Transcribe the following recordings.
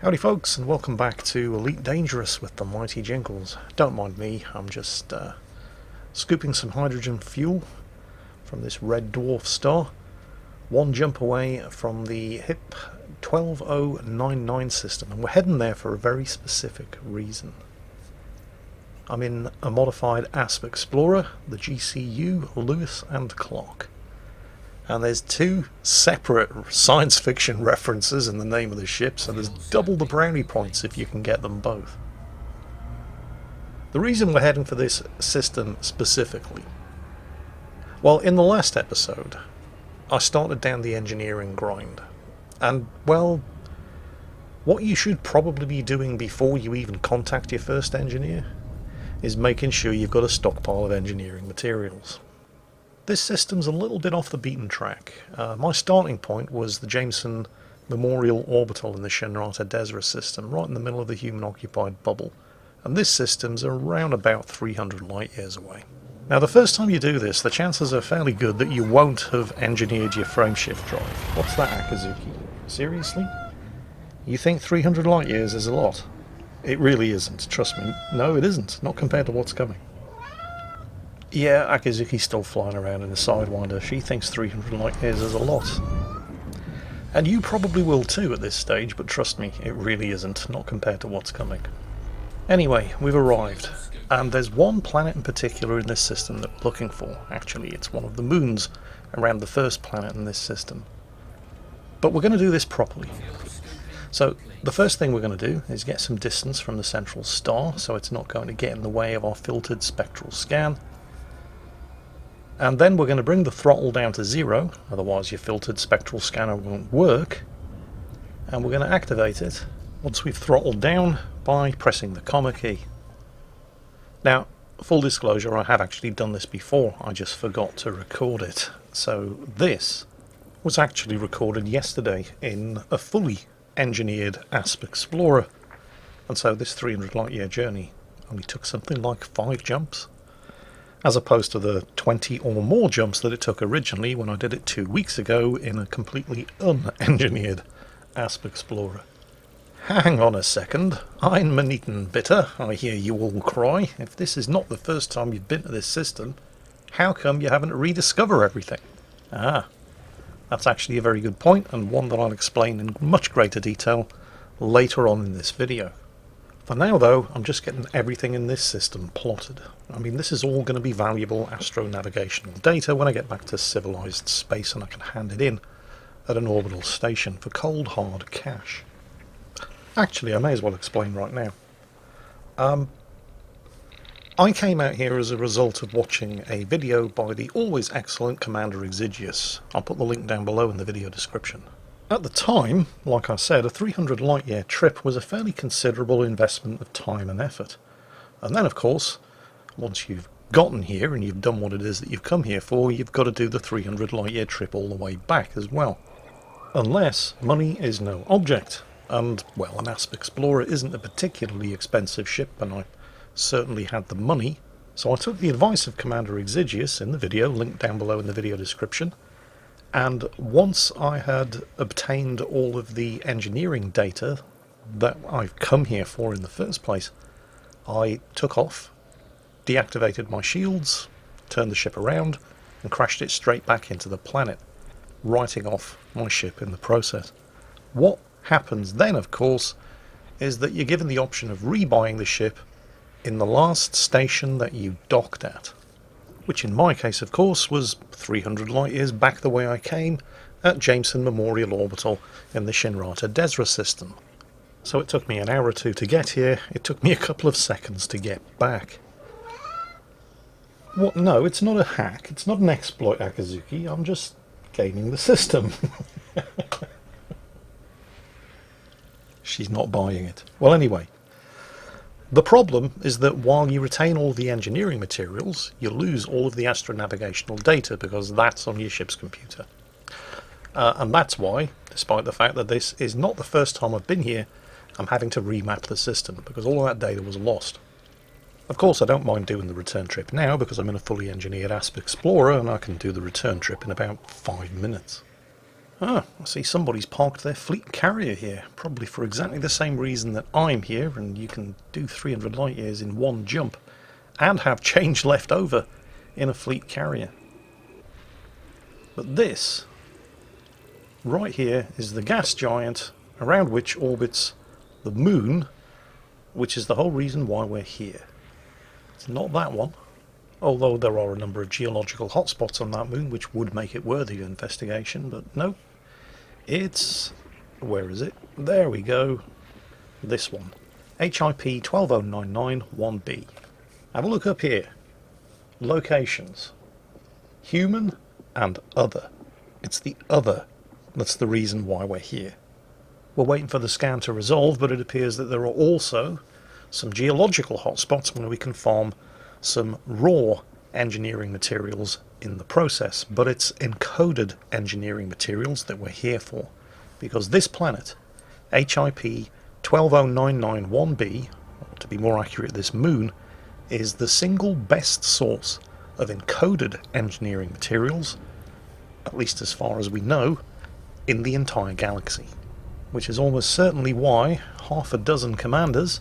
Howdy folks, and welcome back to Elite Dangerous with the mighty Jingles. Don't mind me, I'm just scooping some hydrogen fuel from this red dwarf star, one jump away from the HIP 12099 system, and we're heading there for a very specific reason. I'm in a modified ASP Explorer, the GCU, Lewis and Clark. And there's two separate science fiction references in the name of the ship, so there's double the brownie points if you can get them both. The reason we're heading for this system specifically, well, in the last episode, I started down the engineering grind. And, well, what you should probably be doing before you even contact your first engineer is making sure you've got a stockpile of engineering materials. This system's a little bit off the beaten track. My starting point was the Jameson Memorial Orbital in the Shinrata-Desra system, right in the middle of the human-occupied bubble. And this system's around about 300 light-years away. Now, the first time you do this, the chances are fairly good that you won't have engineered your frameshift drive. What's that, Akazuki? Seriously? You think 300 light-years is a lot? It really isn't, trust me. No, it isn't. Not compared to what's coming. Yeah, Akazuki's still flying around in a Sidewinder. She thinks 300 light-years is a lot. And you probably will too at this stage, but trust me, it really isn't, not compared to what's coming. Anyway, we've arrived, and there's one planet in particular in this system that we're looking for. Actually, it's one of the moons around the first planet in this system. But we're going to do this properly. So, the first thing we're going to do is get some distance from the central star, so it's not going to get in the way of our filtered spectral scan. And then we're going to bring the throttle down to 0, otherwise your filtered spectral scanner won't work. And we're going to activate it once we've throttled down by pressing the comma key. Now, full disclosure, I have actually done this before, I just forgot to record it. So this was actually recorded yesterday in a fully engineered ASP Explorer. And so this 300 light-year journey only took something like 5 jumps. As opposed to the 20 or more jumps that it took originally when I did it 2 weeks ago in a completely unengineered ASP Explorer. Hang on a second, Ein Minuten bitte, I hear you all cry. If this is not the first time you've been to this system, how come you haven't rediscovered everything? Ah, that's actually a very good point, and one that I'll explain in much greater detail later on in this video. For now though, I'm just getting everything in this system plotted. I mean, this is all going to be valuable astronavigational data when I get back to civilized space and I can hand it in at an orbital station for cold hard cash. Actually, I may as well explain right now. I came out here as a result of watching a video by the always excellent Commander Exidious. I'll put the link down below in the video description. At the time, like I said, a 300 light-year trip was a fairly considerable investment of time and effort. And then, of course, once you've gotten here and you've done what it is that you've come here for, you've got to do the 300 light-year trip all the way back as well. Unless money is no object. And, well, an ASP Explorer isn't a particularly expensive ship, and I certainly had the money. So I took the advice of Commander Exidious in the video, linked down below in the video description. And once I had obtained all of the engineering data that I've come here for in the first place, I took off, deactivated my shields, turned the ship around, and crashed it straight back into the planet, writing off my ship in the process. What happens then, of course, is that you're given the option of rebuying the ship in the last station that you docked at. Which in my case, of course, was 300 light-years back the way I came at Jameson Memorial Orbital in the Shinrata-Desra system. So it took me an hour or two to get here, it took me a couple of seconds to get back. What? No, it's not a hack, it's not an exploit, Akazuki, I'm just gaming the system. She's not buying it. Well, anyway. The problem is that while you retain all the engineering materials, you lose all of the astronavigational data because that's on your ship's computer. And that's why, despite the fact that this is not the first time I've been here, I'm having to remap the system because all of that data was lost. Of course, I don't mind doing the return trip now because I'm in a fully engineered ASP Explorer and I can do the return trip in about 5 minutes. Ah, I see somebody's parked their fleet carrier here, probably for exactly the same reason that I'm here, and you can do 300 light years in one jump, and have change left over in a fleet carrier. But this, right here, is the gas giant around which orbits the moon, which is the whole reason why we're here. It's not that one, although there are a number of geological hotspots on that moon which would make it worthy of investigation, but no. It's... where is it? There we go. This one. HIP 12099-1B. Have a look up here. Locations. Human and other. It's the other that's the reason why we're here. We're waiting for the scan to resolve, but it appears that there are also some geological hotspots where we can farm some raw engineering materials in the process, but it's encoded engineering materials that we're here for, because this planet, HIP 12099-1B, to be more accurate, this moon, is the single best source of encoded engineering materials, at least as far as we know, in the entire galaxy. Which is almost certainly why half a dozen commanders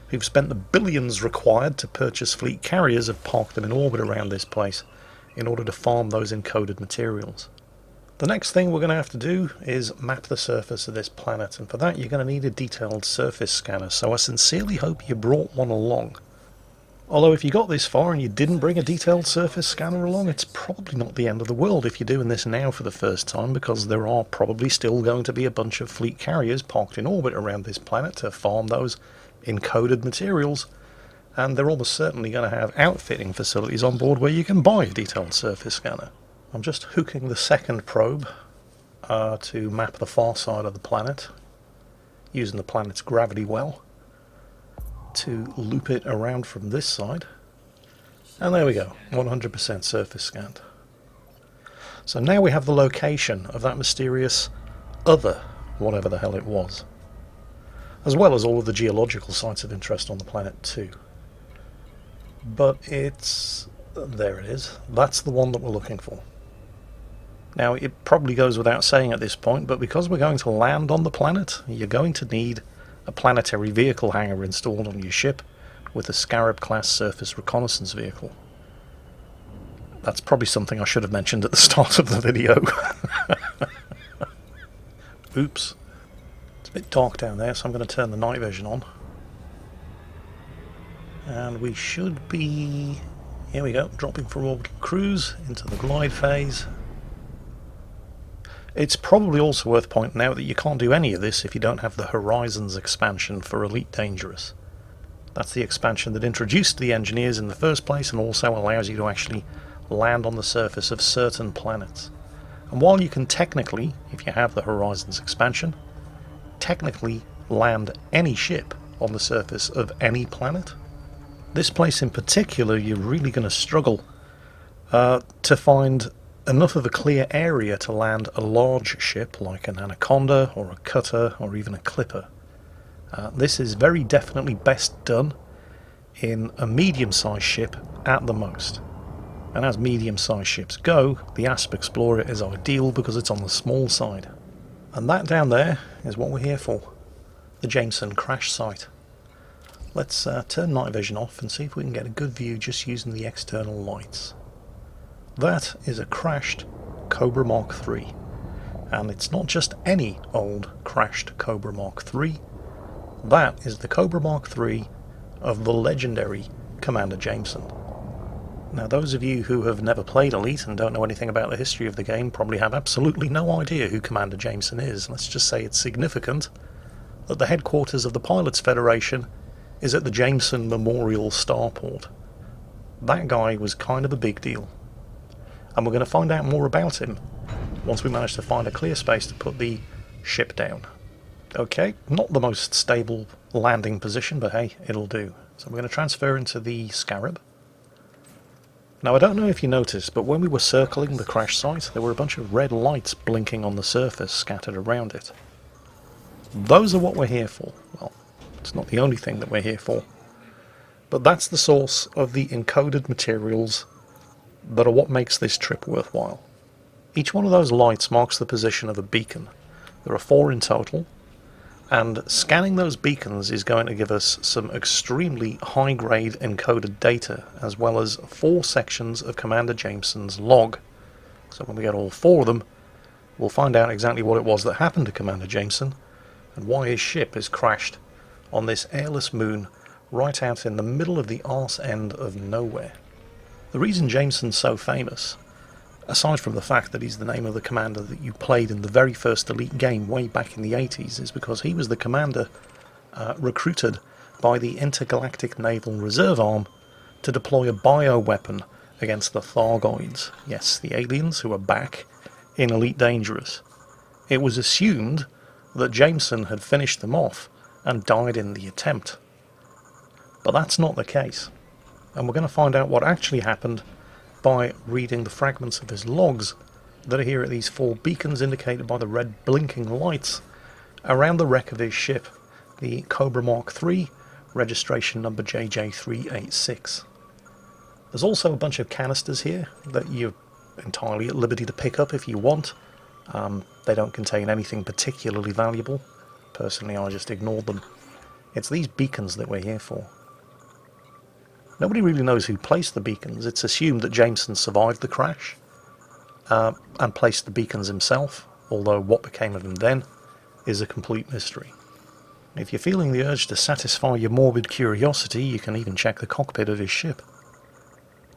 who've spent the billions required to purchase fleet carriers have parked them in orbit around this place in order to farm those encoded materials. The next thing we're going to have to do is map the surface of this planet, and for that you're going to need a detailed surface scanner, so I sincerely hope you brought one along. Although if you got this far and you didn't bring a detailed surface scanner along, it's probably not the end of the world if you're doing this now for the first time, because there are probably still going to be a bunch of fleet carriers parked in orbit around this planet to farm those encoded materials, and they're almost certainly going to have outfitting facilities on board where you can buy a detailed surface scanner. I'm just hooking the second probe to map the far side of the planet, using the planet's gravity well to loop it around from this side, and there we go, 100% surface scanned. So now we have the location of that mysterious other, whatever the hell it was, as well as all of the geological sites of interest on the planet too. But it's... there it is. That's the one that we're looking for. Now it probably goes without saying at this point, but because we're going to land on the planet, you're going to need a planetary vehicle hangar installed on your ship with a Scarab-class surface reconnaissance vehicle. That's probably something I should have mentioned at the start of the video. Oops. It's a bit dark down there, so I'm going to turn the night vision on. And we should be... here we go, dropping from orbital cruise into the glide phase. It's probably also worth pointing out that you can't do any of this if you don't have the Horizons expansion for Elite Dangerous. That's the expansion that introduced the engineers in the first place and also allows you to actually land on the surface of certain planets. And while you can technically, if you have the Horizons expansion, technically land any ship on the surface of any planet, this place in particular you're really going to struggle to find enough of a clear area to land a large ship like an Anaconda or a Cutter or even a Clipper. This is very definitely best done in a medium-sized ship at the most. And as medium-sized ships go, the Asp Explorer is ideal because it's on the small side. And that down there is what we're here for, the Jameson crash site. Let's turn night vision off and see if we can get a good view just using the external lights. That is a crashed Cobra Mark III, and it's not just any old crashed Cobra Mark III, that is the Cobra Mark III of the legendary Commander Jameson. Now those of you who have never played Elite and don't know anything about the history of the game probably have absolutely no idea who Commander Jameson is. Let's just say it's significant that the headquarters of the Pilots Federation is at the Jameson Memorial Starport. That guy was kind of a big deal. And we're going to find out more about him once we manage to find a clear space to put the ship down. Okay, not the most stable landing position, but hey, it'll do. So we're going to transfer into the Scarab. Now I don't know if you noticed, but when we were circling the crash site, there were a bunch of red lights blinking on the surface scattered around it. Those are what we're here for. Well, it's not the only thing that we're here for, but that's the source of the encoded materials that are what makes this trip worthwhile. Each one of those lights marks the position of a beacon. There are 4 in total, and scanning those beacons is going to give us some extremely high-grade encoded data, as well as 4 sections of Commander Jameson's log. So when we get all 4 of them, we'll find out exactly what it was that happened to Commander Jameson, and why his ship has crashed on this airless moon right out in the middle of the arse end of nowhere. The reason Jameson's so famous, aside from the fact that he's the name of the commander that you played in the very first Elite game way back in the 80s, is because he was the commander recruited by the Intergalactic Naval Reserve Arm to deploy a bioweapon against the Thargoids. Yes, the aliens who are back in Elite Dangerous. It was assumed that Jameson had finished them off and died in the attempt. But that's not the case. And we're going to find out what actually happened by reading the fragments of his logs that are here at these 4 beacons indicated by the red blinking lights around the wreck of his ship, the Cobra Mark III, registration number JJ386. There's also a bunch of canisters here that you're entirely at liberty to pick up if you want. They don't contain anything particularly valuable. Personally, I just ignored them. It's these beacons that we're here for. Nobody really knows who placed the beacons. It's assumed that Jameson survived the crash and placed the beacons himself, although what became of him then is a complete mystery. If you're feeling the urge to satisfy your morbid curiosity, you can even check the cockpit of his ship.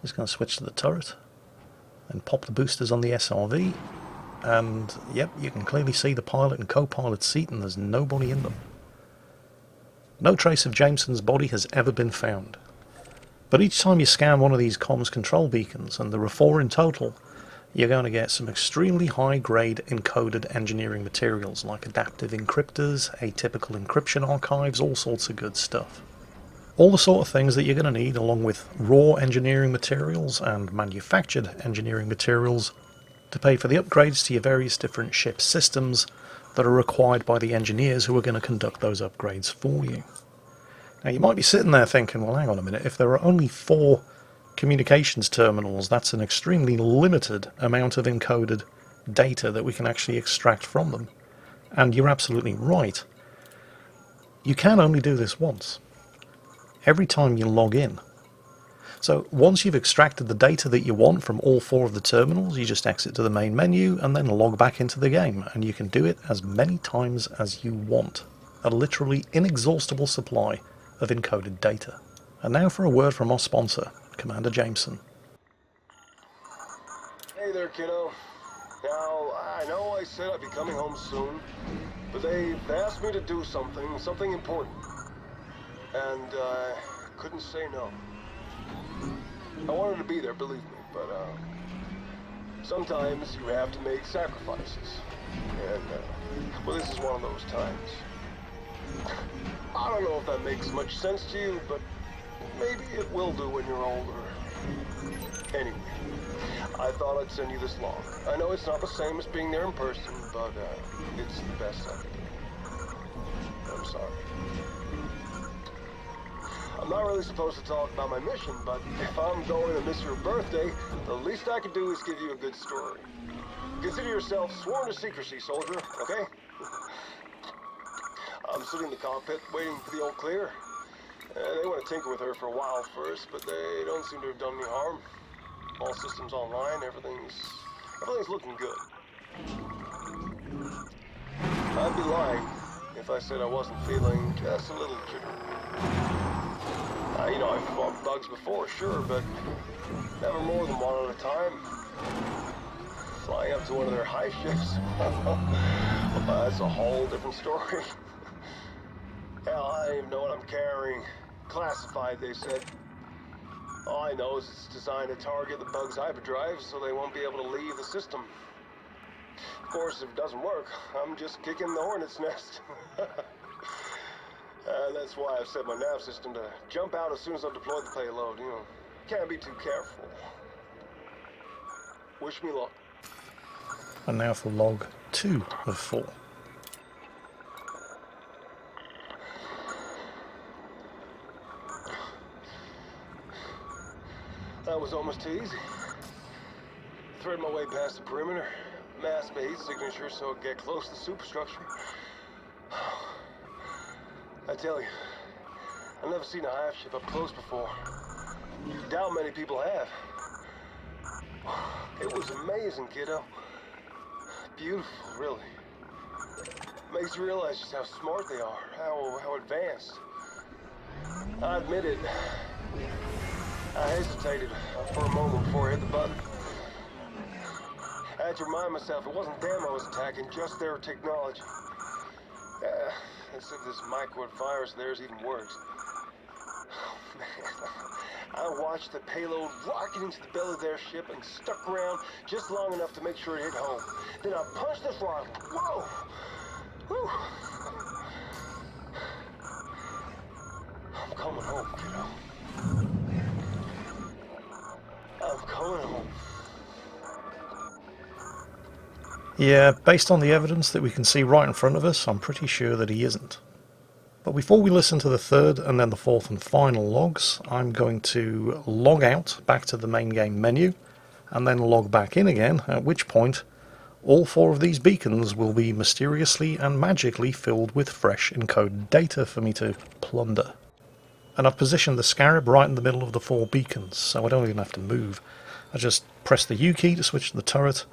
Just going to switch to the turret and pop the boosters on the SRV, and yep, you can clearly see the pilot and co-pilot seat, and there's nobody in them. No trace of Jameson's body has ever been found. But each time you scan one of these comms control beacons, and there are 4 in total, you're going to get some extremely high-grade encoded engineering materials like adaptive encryptors, atypical encryption archives, all sorts of good stuff. All the sort of things that you're going to need, along with raw engineering materials and manufactured engineering materials, to pay for the upgrades to your various different ship systems that are required by the engineers who are going to conduct those upgrades for you. Now you might be sitting there thinking, well, hang on a minute, if there are only 4 communications terminals, that's an extremely limited amount of encoded data that we can actually extract from them. And you're absolutely right. You can only do this once, every time you log in. So once you've extracted the data that you want from all 4 of the terminals, you just exit to the main menu and then log back into the game, and you can do it as many times as you want. A literally inexhaustible supply of encoded data. And now for a word from our sponsor, Commander Jameson. Hey there, kiddo. Now, I know I said I'd be coming home soon, but they've asked me to do something important. And I couldn't say no. I wanted to be there, believe me, but sometimes you have to make sacrifices. And, well, this is one of those times. I don't know if that makes much sense to you, but maybe it will do when you're older. Anyway, I thought I'd send you this log. I know it's not the same as being there in person, but it's the best I can do. I'm sorry. I'm not really supposed to talk about my mission, but if I'm going to miss your birthday, the least I can do is give you a good story. Consider yourself sworn to secrecy, soldier, okay? I'm sitting in the cockpit, waiting for the all clear. They want to tinker with her for a while first, but they don't seem to have done any harm. All systems online, everything's looking good. I'd be lying if I said I wasn't feeling just a little jittery. I've fought bugs before, sure, but never more than one at a time. Flying up to one of their high ships, well, that's a whole different story. Hell, I don't even know what I'm carrying. Classified, they said. All I know is it's designed to target the bug's hyperdrive so they won't be able to leave the system. Of course, if it doesn't work, I'm just kicking the hornet's nest. That's why I've set my nav system to jump out as soon as I've deployed the payload. Can't be too careful. Wish me luck. And now for log 2 of 4. That was almost too easy. thread my way past the perimeter, mask my heat signature so I get close to the superstructure. I tell you, I've never seen a hive ship up close before. Doubt many people have. It was amazing, kiddo. Beautiful, really. Makes you realize just how smart they are, how advanced. I admit it. I hesitated for a moment before I hit the button. I had to remind myself it wasn't them I was attacking, just their technology. As if this microwave virus of theirs even works. Oh, man. I watched the payload rocket into the belly of their ship and stuck around just long enough to make sure it hit home. Then I punched the throttle. Whoa! Whew. I'm coming home, kiddo. I'm coming home. Yeah, based on the evidence that we can see right in front of us, I'm pretty sure that he isn't. But before we listen to the third and then the fourth and final logs, I'm going to log out back to the main game menu and then log back in again, at which point all 4 of these beacons will be mysteriously and magically filled with fresh encoded data for me to plunder. And I've positioned the scarab right in the middle of the 4 beacons, so I don't even have to move. I just press the U key to switch to the turret,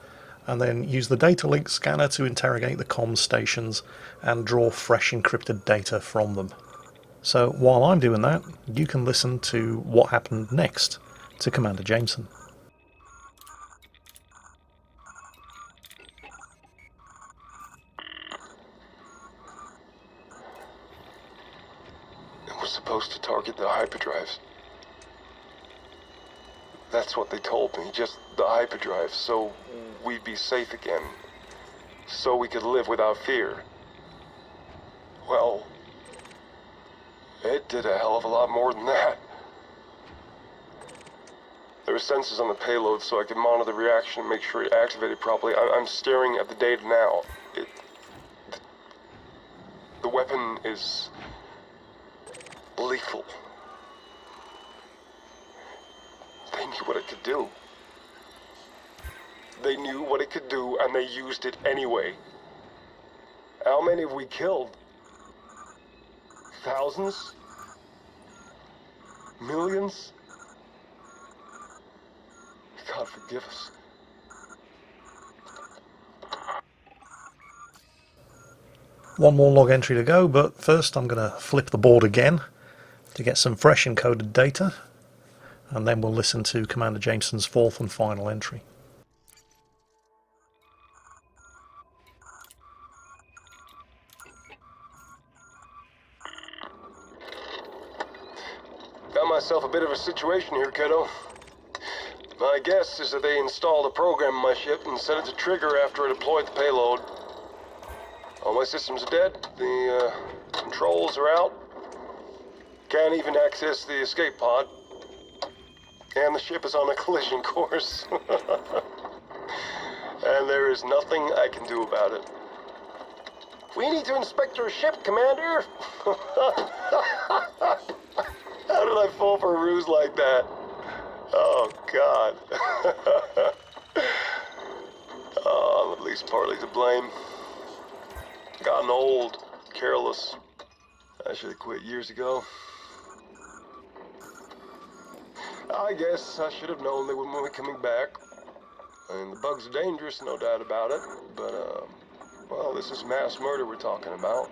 and then use the data link scanner to interrogate the comms stations and draw fresh encrypted data from them. So while I'm doing that, you can listen to what happened next to Commander Jameson. It was supposed to target the hyperdrives. That's what they told me, just the hyperdrive, so we'd be safe again. So we could live without fear. Well, it did a hell of a lot more than that. There were sensors on the payload so I could monitor the reaction and make sure it activated properly. I'm staring at the data now. The weapon is lethal. They knew what it could do. They knew what it could do, and they used it anyway. How many have we killed? Thousands? Millions? God forgive us. One more log entry to go, but first I'm going to flip the board again to get some fresh encoded data, and then we'll listen to Commander Jameson's 4th and final entry. Got myself a bit of a situation here, kiddo. My guess is that they installed a program in my ship and set it to trigger after I deployed the payload. All my systems are dead, the controls are out. Can't even access the escape pod. And the ship is on a collision course. And there is nothing I can do about it. We need to inspect your ship, Commander! How did I fall for a ruse like that? Oh, God. Oh, I'm at least partly to blame. Gotten old, careless. I should have quit years ago. I guess I should have known they wouldn't be coming back. I mean, the bugs are dangerous, no doubt about it. But, well, this is mass murder we're talking about.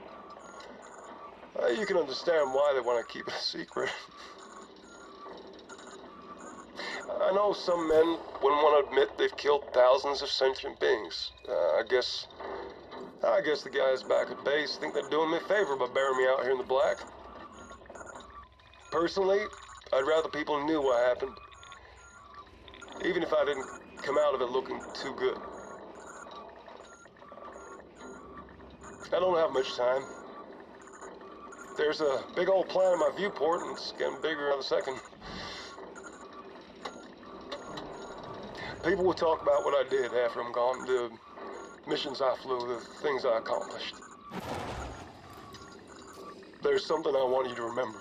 You can understand why they want to keep it a secret. I know some men wouldn't want to admit they've killed thousands of sentient beings. I guess the guys back at base think they're doing me a favor by burying me out here in the black. Personally, I'd rather people knew what happened. Even if I didn't come out of it looking too good. I don't have much time. There's a big old plan in my viewport, and it's getting bigger by the second. People will talk about what I did after I'm gone, the missions I flew, the things I accomplished. There's something I want you to remember.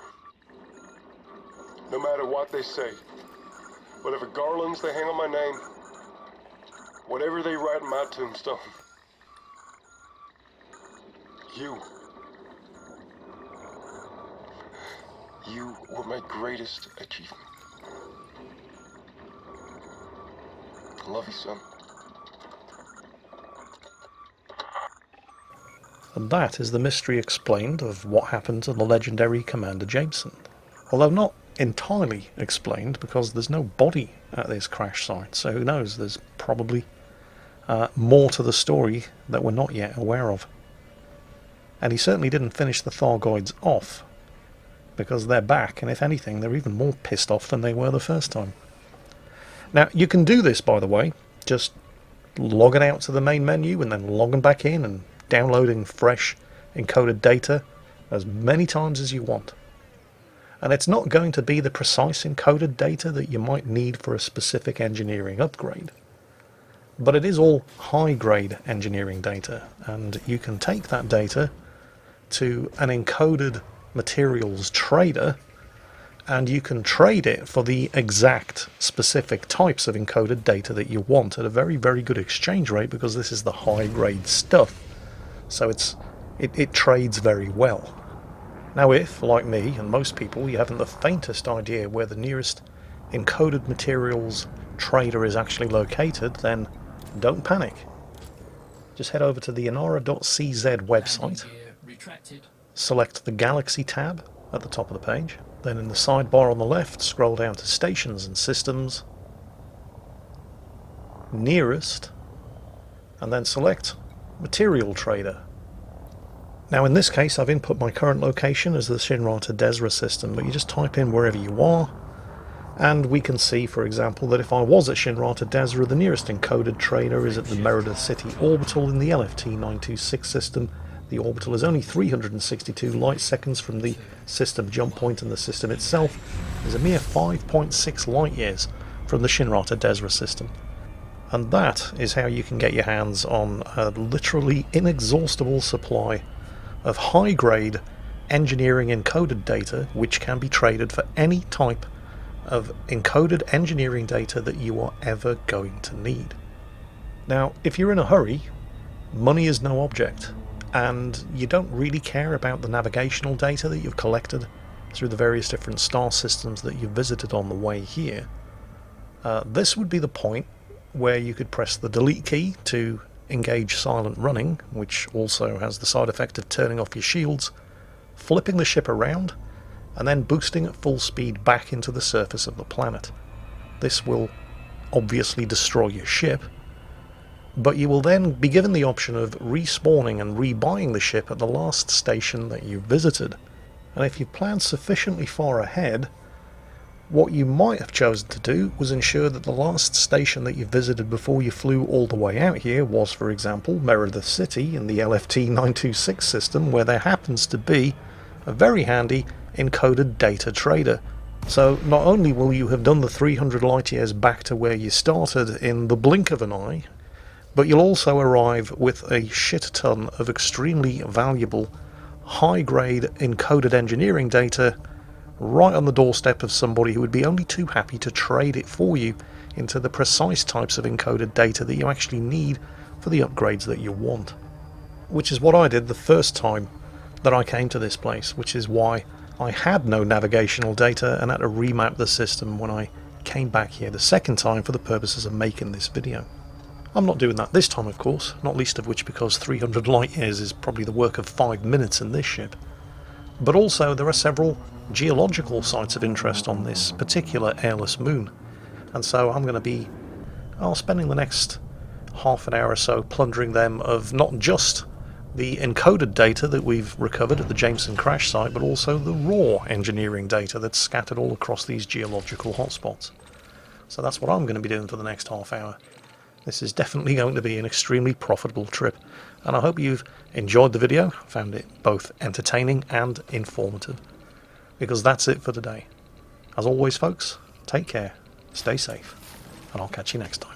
No matter what they say, whatever garlands they hang on my name, Whatever they write in my tombstone. You were my greatest achievement. I love you, son. And that is the mystery explained of what happened to the legendary Commander Jameson. Although not entirely explained, because there's no body at this crash site, so who knows, there's probably more to the story that we're not yet aware of. And he certainly didn't finish the Thargoids off, because they're back, and if anything, they're even more pissed off than they were the first time. Now, you can do this, by the way, just logging out to the main menu and then logging back in and downloading fresh encoded data as many times as you want. And it's not going to be the precise encoded data that you might need for a specific engineering upgrade. But it is all high-grade engineering data, and you can take that data to an encoded materials trader, and you can trade it for the exact specific types of encoded data that you want at a very, very good exchange rate, because this is the high-grade stuff. So it trades very well. Now if, like me and most people, you haven't the faintest idea where the nearest encoded materials trader is actually located, then don't panic. Just head over to the inara.cz website, select the Galaxy tab at the top of the page, then in the sidebar on the left, scroll down to Stations and Systems, Nearest, and then select Material Trader. Now in this case I've input my current location as the Shinra to Desra system, but you just type in wherever you are, and we can see, for example, that if I was at Shinra to Desra, the nearest encoded trader is at the Meredith City orbital in the LFT 926 system. The orbital is only 362 light seconds from the system jump point, and the system itself is a mere 5.6 light years from the Shinra to Desra system. And that is how you can get your hands on a literally inexhaustible supply of high-grade engineering encoded data, which can be traded for any type of encoded engineering data that you are ever going to need. Now, if you're in a hurry, money is no object, and you don't really care about the navigational data that you've collected through the various different star systems that you've visited on the way here. This would be the point where you could press the delete key to engage silent running, which also has the side effect of turning off your shields, flipping the ship around, and then boosting at full speed back into the surface of the planet. This will obviously destroy your ship, but you will then be given the option of respawning and rebuying the ship at the last station that you visited. And if you planned sufficiently far ahead, what you might have chosen to do was ensure that the last station that you visited before you flew all the way out here was, for example, Meredith City in the LFT 926 system, where there happens to be a very handy encoded data trader. So not only will you have done the 300 light years back to where you started in the blink of an eye, but you'll also arrive with a shit ton of extremely valuable high-grade encoded engineering data right on the doorstep of somebody who would be only too happy to trade it for you into the precise types of encoded data that you actually need for the upgrades that you want. Which is what I did the first time that I came to this place, which is why I had no navigational data and had to remap the system when I came back here the second time for the purposes of making this video. I'm not doing that this time, of course, not least of which because 300 light years is probably the work of 5 minutes in this ship. But also there are several geological sites of interest on this particular airless moon, and so I'm going to be spending the next half an hour or so plundering them of not just the encoded data that we've recovered at the Jameson crash site, but also the raw engineering data that's scattered all across these geological hotspots. So that's what I'm going to be doing for the next half hour. This is definitely going to be an extremely profitable trip, and I hope you've enjoyed the video, found it both entertaining and informative, because that's it for today. As always, folks, take care, stay safe, and I'll catch you next time.